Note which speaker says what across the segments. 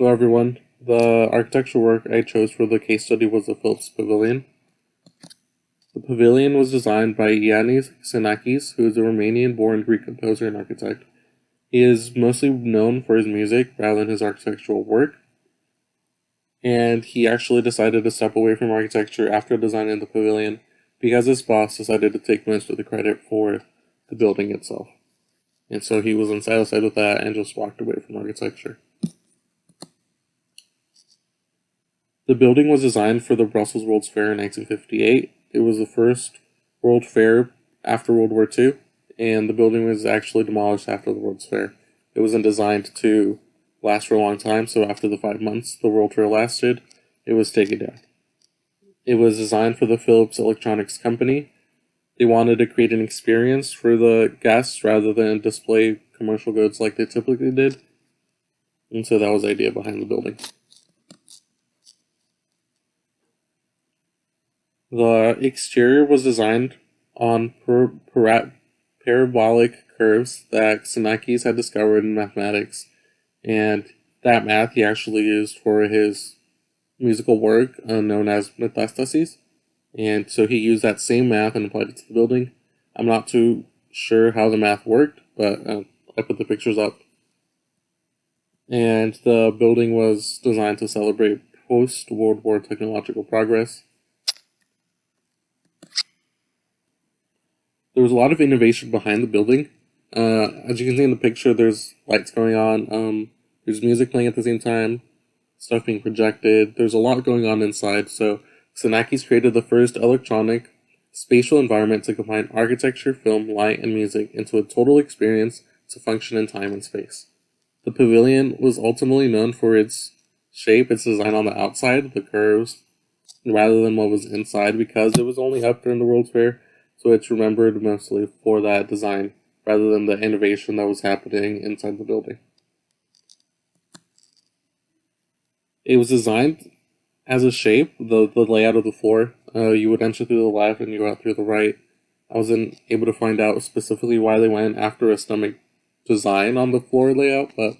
Speaker 1: Hello everyone. The architectural work I chose for the case study was the Phillips Pavilion. The pavilion was designed by Yannis Xenakis, who is a Romanian-born Greek composer and architect. He is mostly known for his music rather than his architectural work, and he actually decided to step away from architecture after designing the pavilion because his boss decided to take most of the credit for the building itself. And so he was unsatisfied with that and just walked away from architecture. The building was designed for the Brussels World's Fair in 1958. It was the first World Fair after World War II, and the building was actually demolished after the World's Fair. It wasn't designed to last for a long time, so after the 5 months the World Fair lasted, it was taken down. It was designed for the Philips Electronics Company. They wanted to create an experience for the guests rather than display commercial goods like they typically did, and so that was the idea behind the building. The exterior was designed on parabolic curves that Xenakis had discovered in mathematics, and that math he actually used for his musical work known as metastases. And so he used that same math and applied it to the building. I'm not too sure how the math worked, but I put the pictures up. And the building was designed to celebrate post-World War technological progress. There was a lot of innovation behind the building. As you can see in the picture, there's lights going on. There's music playing at the same time, stuff being projected. There's a lot going on inside. So Xenakis created the first electronic spatial environment to combine architecture, film, light, and music into a total experience to function in time and space. The pavilion was ultimately known for its shape, its design on the outside, the curves, rather than what was inside, because it was only up during the World's Fair. So it's remembered mostly for that design rather than the innovation that was happening inside the building. It was designed as a shape, the layout of the floor. You would enter through the left and you go out through the right. I wasn't able to find out specifically why they went after a stomach design on the floor layout, but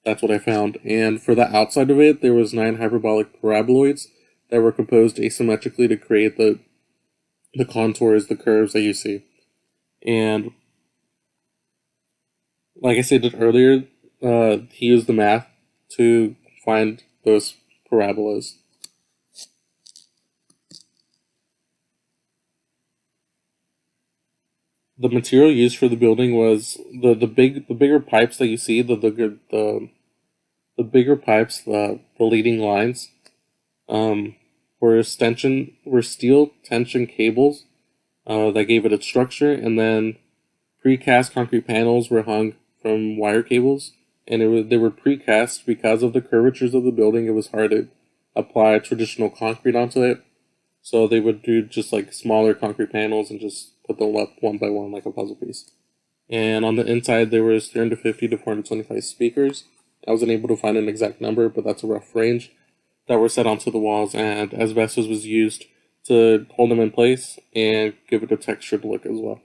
Speaker 1: that's what I found. And for the outside of it, there was 9 hyperbolic paraboloids that were composed asymmetrically to create the contours, the curves that you see. And like I said earlier, he used the math to find those parabolas. The material used for the building was the bigger pipes that you see, the bigger pipes, the leading lines, were steel tension cables that gave it its structure, and then precast concrete panels were hung from wire cables, and they were precast because of the curvatures of the building. It was hard to apply traditional concrete onto it, so they would do just like smaller concrete panels and just put them up one by one like a puzzle piece. And on the inside, there was 350 to 425 speakers. I wasn't able to find an exact number, but that's a rough range, that were set onto the walls, and asbestos was used to hold them in place and give it a textured look as well.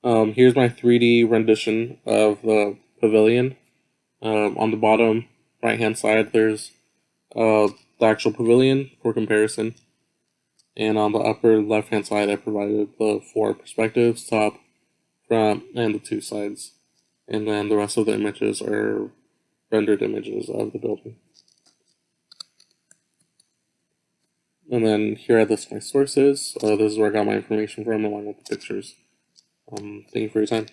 Speaker 1: Here's my 3D rendition of the pavilion. On the bottom right hand side, there's the actual pavilion for comparison, and on the upper left hand side, I provided the 4 perspectives: top, front, and the 2 sides. And then the rest of the images are rendered images of the building. And then here I list my sources. This is where I got my information from, along with the pictures. Thank you for your time.